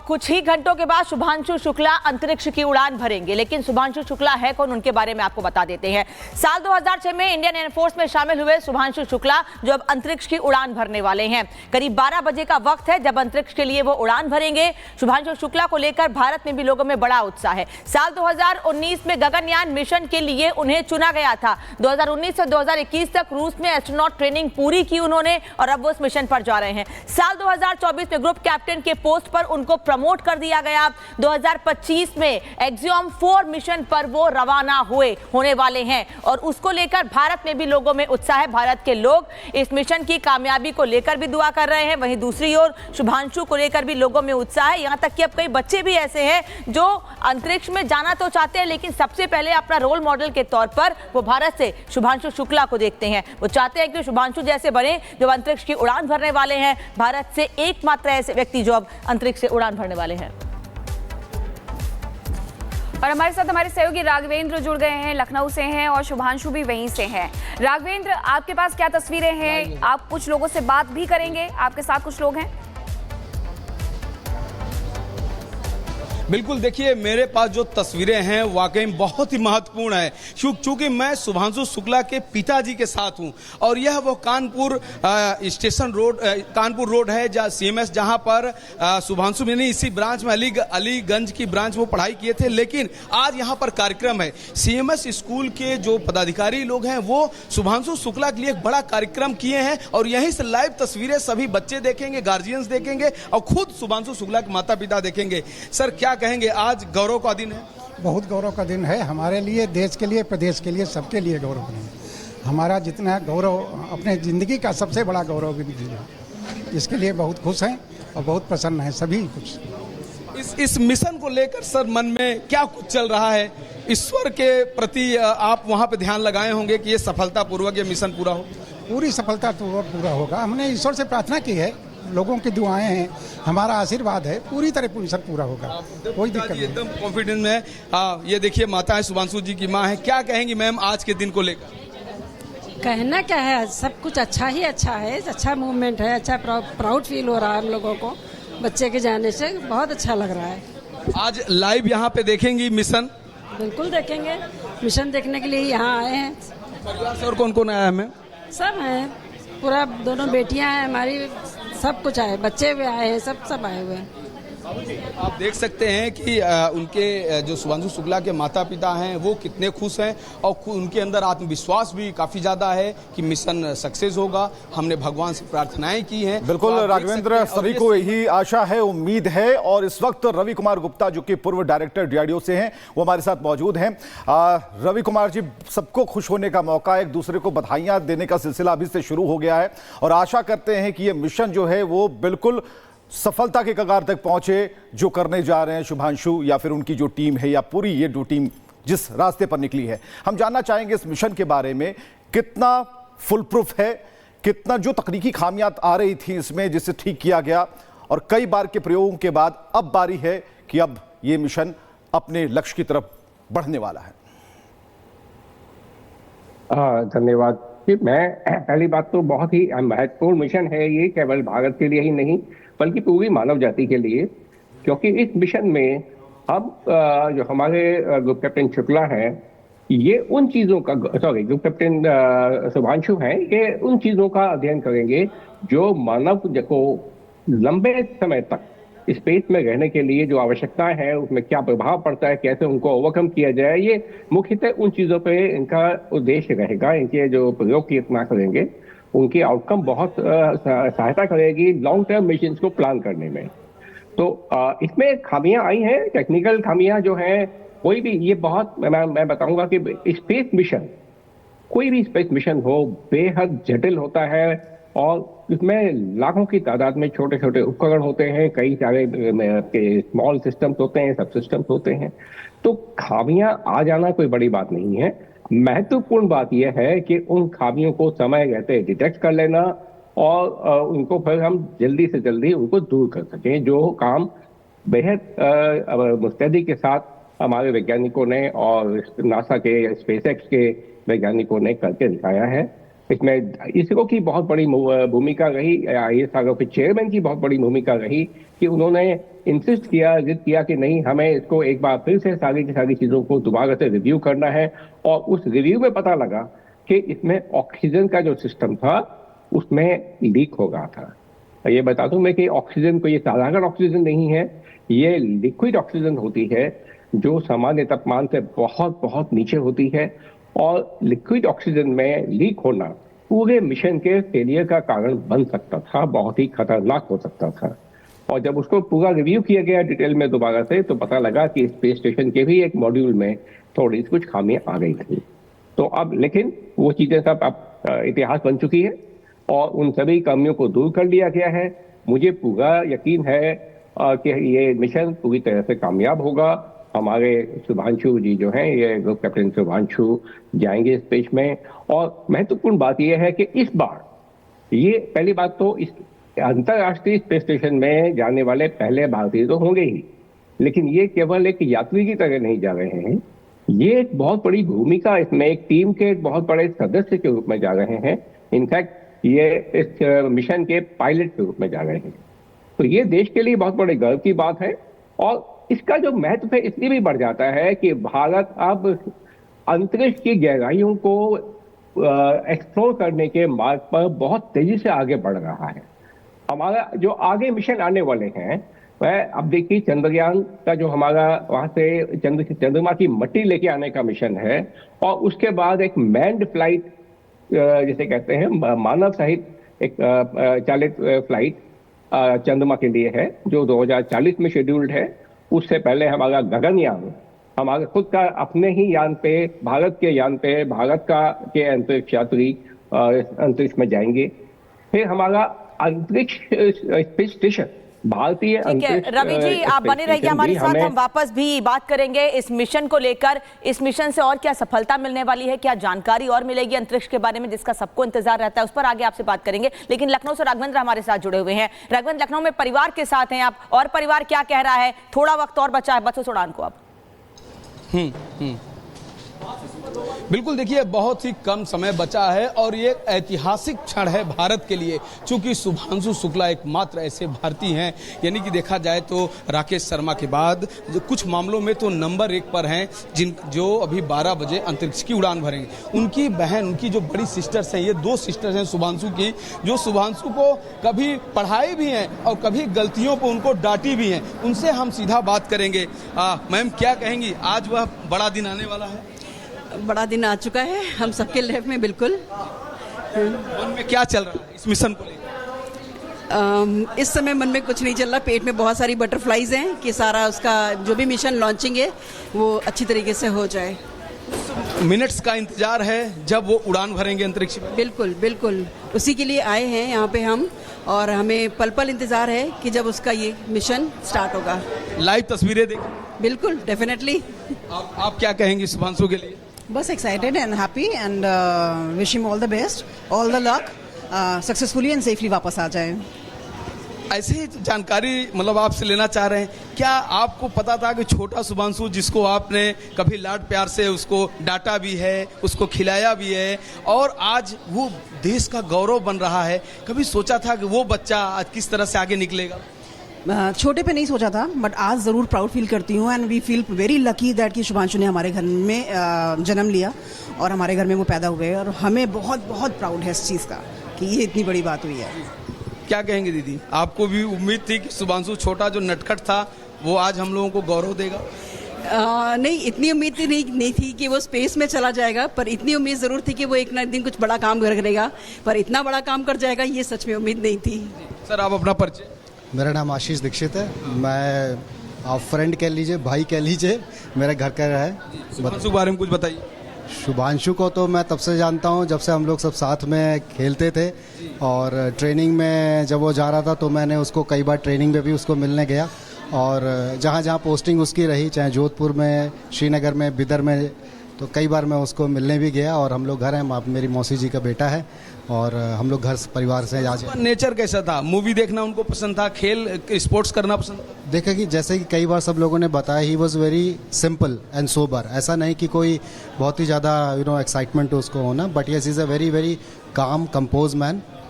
कुछ ही घंटों के बाद शुभांशु शुक्ला अंतरिक्ष की उड़ान भरेंगे, लेकिन शुभांशु शुक्ला है कौन, उनके बारे में आपको बता देते हैं। साल 2006 में इंडियन एयरफोर्स में शामिल हुए शुभांशु शुक्ला जो अब अंतरिक्ष की उड़ान भरने वाले हैं। करीब 12 बजे का वक्त है जब अंतरिक्ष के लिए वो उड़ान भरेंगे। शुभांशु शुक्ला को लेकर भारत में भी लोगों में बड़ा उत्साह है। साल 2019 में गगनयान मिशन के लिए उन्हें चुना गया था। 2019 से 2021 तक रूस में एस्ट्रोनॉट ट्रेनिंग पूरी की उन्होंने और अब वो इस मिशन पर जा रहे हैं। साल 2024 में ग्रुप कैप्टन के पोस्ट पर उनको प्रमोट कर दिया गया। 2025 में एक्सियोम 4 मिशन पर वो रवाना होने वाले हैं और उसको लेकर भारत में भी लोगों में उत्साह है। भारत के लोग इस मिशन की कामयाबी को लेकर भी दुआ कर रहे हैं। वहीं दूसरी ओर शुभांशु को लेकर भी लोगों में उत्साह है। यहां तक कि अब कई बच्चे भी ऐसे हैं जो अंतरिक्ष में जाना तो चाहते हैं, लेकिन सबसे पहले अपना रोल मॉडल के तौर पर वो भारत से शुभांशु शुक्ला को देखते हैं। वो चाहते हैं कि शुभांशु जैसे बने जो अंतरिक्ष की उड़ान भरने वाले हैं, भारत से एकमात्र ऐसे व्यक्ति जो अब अंतरिक्ष से उड़ान भरने वाले हैं। और हमारे साथ हमारे सहयोगी राघवेंद्र जुड़ गए हैं, लखनऊ से हैं और शुभांशु भी वहीं से हैं। राघवेंद्र, आपके पास क्या तस्वीरें हैं? आप कुछ लोगों से बात भी करेंगे, आपके साथ कुछ लोग हैं? बिल्कुल, देखिए मेरे पास जो तस्वीरें हैं वाकई बहुत ही महत्वपूर्ण है, क्योंकि मैं शुभांशु शुक्ला के पिताजी के साथ हूं और यह वो Kanpur station road, Kanpur road है जहाँ CMS, जहां पर शुभांशु ने इसी ब्रांच में अलीगंज की ब्रांच में पढ़ाई किए थे। लेकिन आज यहां पर कार्यक्रम है। CMS स्कूल के जो पदाधिकारी लोग हैं वो शुभांशु शुक्ला के लिए एक बड़ा कार्यक्रम किए हैं और यहीं से लाइव तस्वीरें सभी बच्चे देखेंगे, गार्जियंस देखेंगे और खुद शुभांशु शुक्ला के माता पिता देखेंगे। सर, क्या कहेंगे, आज गौरव का दिन है? बहुत गौरव का दिन है हमारे लिए, देश के लिए, प्रदेश के लिए, सबके लिए गौरव का दिन। हमारा जितना गौरव अपने जिंदगी का सबसे बड़ा गौरव भी है, इसके लिए बहुत खुश हैं और बहुत प्रसन्न हैं सभी कुछ। इस मिशन को लेकर सर मन में क्या कुछ चल रहा है? ईश्वर के प्रति आप वहां पे ध्यान लगाए होंगे कि ये सफलतापूर्वक ये मिशन पूरा हो। पूरी सफलतापूर्वक पूरा होगा। हमने ईश्वर से प्रार्थना की है, लोगों की दुआएं हैं, हमारा आशीर्वाद है, पूरी तरह मिशन पूरा होगा, कोई दिक्कत नहीं। एकदम कॉन्फिडेंस में। ये देखिए माता है, शुभांशु जी की माँ है। क्या कहेंगी मैम आज के दिन को लेकर? कहना क्या है, सब कुछ अच्छा ही अच्छा है, अच्छा मूवमेंट है, अच्छा प्राउड फील हो रहा है हम लोगों को बच्चे के जाने से, बहुत अच्छा लग रहा है। आज लाइव यहाँ पे देखेंगी मिशन? बिल्कुल देखेंगे, मिशन देखने के लिए यहाँ आए हैं। परिवार से और कौन कौन आया है मैम? सब हैं, पूरा दोनों बेटियां हैं हमारी, सब कुछ आए, बच्चे भी आए हैं, सब आए हुए हैं। आप देख सकते हैं कि उनके जो शुभांशु शुक्ला के माता पिता हैं वो कितने खुश हैं और उनके अंदर आत्मविश्वास भी काफी ज्यादा है कि मिशन सक्सेस होगा। हमने भगवान से प्रार्थनाएं की हैं। बिल्कुल राघवेंद्र, सभी को यही आशा है, उम्मीद है। और इस वक्त रवि कुमार गुप्ता जो कि पूर्व डायरेक्टर DRDO से हैं, वो हमारे साथ मौजूद हैं। रवि कुमार जी, सबको खुश होने का मौका, एक दूसरे को बधाइयां देने का सिलसिला अभी से शुरू हो गया है और आशा करते हैं कि ये मिशन जो है वो बिल्कुल सफलता के कगार तक पहुंचे, जो करने जा रहे हैं शुभांशु या फिर उनकी जो टीम है या पूरी ये जो टीम जिस रास्ते पर निकली है। हम जानना चाहेंगे इस मिशन के बारे में, कितना फुल प्रूफ है, कितना जो तकनीकी खामियां आ रही थी इसमें जिसे ठीक किया गया और कई बार के प्रयोगों के बाद अब बारी है कि अब ये मिशन अपने लक्ष्य की तरफ बढ़ने वाला है। धन्यवाद। मैं पहली बात तो बहुत ही महत्वपूर्ण मिशन है ये, केवल भारत के लिए ही नहीं बल्कि पूरी मानव जाति के लिए, क्योंकि इस मिशन में हम जो हमारे ग्रुप कैप्टन शुक्ला हैं, ये उन चीज़ों का, ग्रुप कैप्टन शुभांशु हैं, ये उन चीज़ों का अध्ययन करेंगे जो मानव को लंबे समय तक स्पेस में रहने के लिए जो आवश्यकताएं हैं उसमें क्या प्रभाव पड़ता है, कैसे उनको ओवरकम किया जाए, ये मुख्यतः उन चीज़ों पे इनका उद्देश्य रहेगा। इनके जो प्रयोग की इतना करेंगे उनकी आउटकम बहुत सहायता करेगी लॉन्ग टर्म मिशन को प्लान करने में। तो इसमें खामियां आई हैं, टेक्निकल खामियां जो हैं, कोई भी ये बहुत मैं बताऊंगा कि स्पेस मिशन, कोई भी स्पेस मिशन हो, बेहद जटिल होता है और इसमें लाखों की तादाद में छोटे छोटे उपकरण होते हैं, कई सारे स्मॉल सिस्टम्स होते हैं, सब सिस्टम्स होते हैं। तो खामियां आ जाना कोई बड़ी बात नहीं है। महत्वपूर्ण बात यह है कि उन खामियों को समय रहते डिटेक्ट कर लेना और उनको फिर हम जल्दी से जल्दी उनको दूर कर सकें, जो काम बेहद मुस्तैदी के साथ हमारे वैज्ञानिकों ने और नासा के, स्पेसएक्स के वैज्ञानिकों ने करके दिखाया है। इसमें इसरो की बहुत बड़ी भूमिका रही, ISRO के चेयरमैन की बहुत बड़ी भूमिका रही कि उन्होंने इंसिस्ट किया, जिद किया कि नहीं, हमें इसको एक बार फिर से सारी की सारी चीज़ों को दोबारा से रिव्यू करना है। और उस रिव्यू में पता लगा कि इसमें ऑक्सीजन का जो सिस्टम था उसमें लीक हो गया था। ये बता दूं मैं कि ऑक्सीजन को, ये साधारण ऑक्सीजन नहीं है, ये लिक्विड ऑक्सीजन होती है जो सामान्य तापमान से बहुत बहुत नीचे होती है। और लिक्विड ऑक्सीजन में लीक होना पूरे मिशन के फेलियर का कारण बन सकता था, बहुत ही खतरनाक हो सकता था। और जब उसको पूरा रिव्यू किया गया डिटेल में दोबारा से, तो पता लगा कि स्पेस स्टेशन के भी एक मॉड्यूल में थोड़ी कुछ खामियां आ गई थी। तो अब लेकिन वो चीजें सब अब इतिहास बन चुकी है और उन सभी कमियों को दूर कर लिया गया है। मुझे पूरा यकीन है कि ये मिशन पूरी तरह से कामयाब होगा। हमारे शुभांशु जी जो हैं, ये ग्रुप कैप्टन शुभांशु जाएंगे स्पेस में। और महत्वपूर्ण बात यह है कि इस बार ये पहली बात तो इस अंतर्राष्ट्रीय स्पेस स्टेशन में जाने वाले पहले भारतीय तो होंगे ही, लेकिन ये केवल एक यात्री की तरह नहीं जा रहे हैं, ये एक बहुत बड़ी भूमिका, इसमें एक टीम के एक बहुत बड़े सदस्य के रूप में जा रहे हैं। इनफैक्ट ये इस मिशन के पायलट के रूप में जा रहे हैं। तो ये देश के लिए बहुत बड़े गर्व की बात है। और इसका जो महत्व है इसलिए भी बढ़ जाता है कि भारत अब अंतरिक्ष की गहराइयों को एक्सप्लोर करने के मार्ग पर बहुत तेजी से आगे बढ़ रहा है। हमारा जो आगे मिशन आने वाले हैं वह, अब देखिए, चंद्रयान का जो हमारा वहां से चंद्रमा की मिट्टी लेके आने का मिशन है, और उसके बाद एक मैन्ड फ्लाइट, जिसे कहते हैं मानव सहित एक चालित फ्लाइट चंद्रमा के लिए है, जो 2040 में शेड्यूल्ड है। उससे पहले हमारा गगनयान, हमारे खुद का अपने ही यान पे, भारत के यान पे, भारत के अंतरिक्ष यात्री अंतरिक्ष में जाएंगे। फिर हमारा अंतरिक्ष स्पेस स्टेशन, भारतीय अंतरिक्ष। रवि जी, आप बने रहिए हमारे साथ, हम वापस भी बात करेंगे इस मिशन को लेकर। इस मिशन से और क्या सफलता मिलने वाली है, क्या जानकारी और मिलेगी अंतरिक्ष के बारे में जिसका सबको इंतजार रहता है, उस पर आगे आपसे बात करेंगे। लेकिन लखनऊ से राघवेंद्र हमारे साथ जुड़े हुए हैं। राघवेंद्र, लखनऊ में परिवार के साथ हैं आप, और परिवार क्या कह रहा है? थोड़ा वक्त और बचा है बसों उड़ान को अब। बिल्कुल, देखिए, बहुत ही कम समय बचा है और ये ऐतिहासिक क्षण है भारत के लिए, क्योंकि शुभांशु शुक्ला एकमात्र ऐसे भारतीय हैं, यानी कि देखा जाए तो राकेश शर्मा के बाद जो कुछ मामलों में तो नंबर 1 पर हैं, जो अभी 12 बजे अंतरिक्ष की उड़ान भरेंगे। उनकी बहन, उनकी जो बड़ी सिस्टर्स हैं, ये 2 सिस्टर्स हैं शुभांशु की, जो शुभांशु को कभी पढ़ाई भी हैं और कभी गलतियों पर उनको डांटी भी हैं। उनसे हम सीधा बात करेंगे। मैम, क्या कहेंगी, आज वह बड़ा दिन आने वाला है? बड़ा दिन आ चुका है हम सबके लाइफ में। बिल्कुल, मन में क्या चल रहा है इस मिशन को लेकर? इस समय मन में कुछ नहीं चल रहा, पेट में बहुत सारी बटरफ्लाइज हैं कि सारा उसका जो भी मिशन लॉन्चिंग है वो अच्छी तरीके से हो जाए। मिनट्स का इंतजार है जब वो उड़ान भरेंगे अंतरिक्ष में। बिल्कुल बिल्कुल, उसी के लिए आए हैं यहाँ पे हम, और हमें पल पल इंतजार है कि जब उसका ये मिशन स्टार्ट होगा। लाइव तस्वीरें देखें? बिल्कुल, डेफिनेटली। आप क्या कहेंगे शुभांशु के लिए? बस excited and happy and wish him all the best, all the luck, successfully and safely वापस आ जाए। ऐसे ही जानकारी मतलब आपसे लेना चाह रहे हैं, क्या आपको पता था कि छोटा शुभांशु, जिसको आपने कभी लाड प्यार से उसको डांटा भी है, उसको खिलाया भी है, और आज वो देश का गौरव बन रहा है, कभी सोचा था कि वो बच्चा आज किस तरह से आगे निकलेगा? छोटे पे नहीं सोचा था, बट आज ज़रूर प्राउड फील करती हूँ and we feel very lucky that कि शुभांशु ने हमारे घर में जन्म लिया और हमारे घर में वो पैदा हुए, और हमें बहुत बहुत प्राउड है इस चीज़ का कि ये इतनी बड़ी बात हुई है। क्या कहेंगे दीदी, आपको भी उम्मीद थी कि शुभांशु छोटा जो नटखट था वो आज हम लोगों को गौरव देगा? नहीं, इतनी उम्मीद नहीं थी कि वो स्पेस में चला जाएगा, पर इतनी उम्मीद ज़रूर थी कि वो एक ना एक दिन कुछ बड़ा काम करेगा, पर इतना बड़ा काम कर जाएगा ये सच में उम्मीद नहीं थी। सर, आप अपना परिचय? मेरा नाम आशीष दीक्षित है, मैं आप फ्रेंड कह लीजिए, भाई कह लीजिए, मेरा घर का है। शुभांशु के बारे में कुछ बताइए। शुभांशु को तो मैं तब से जानता हूँ जब से हम लोग सब साथ में खेलते थे, और ट्रेनिंग में जब वो जा रहा था तो मैंने उसको कई बार ट्रेनिंग में भी उसको मिलने गया, और जहाँ जहाँ पोस्टिंग उसकी रही, चाहे जोधपुर में, श्रीनगर में, बिदर में, तो कई बार मैं उसको मिलने भी गया और हम लोग घर हैं, मेरी मौसी जी का बेटा है और हम लोग घर परिवार से आज। नेचर कैसा था? मूवी देखना उनको पसंद था, खेल स्पोर्ट्स करना पसंद था? देखा कि जैसे कि कई बार सब लोगों ने बताया, he was very simple and sober. ऐसा नहीं कि कोई बहुत ही ज़्यादा एक्साइटमेंट उसको होना, but yes is a very very calm compose man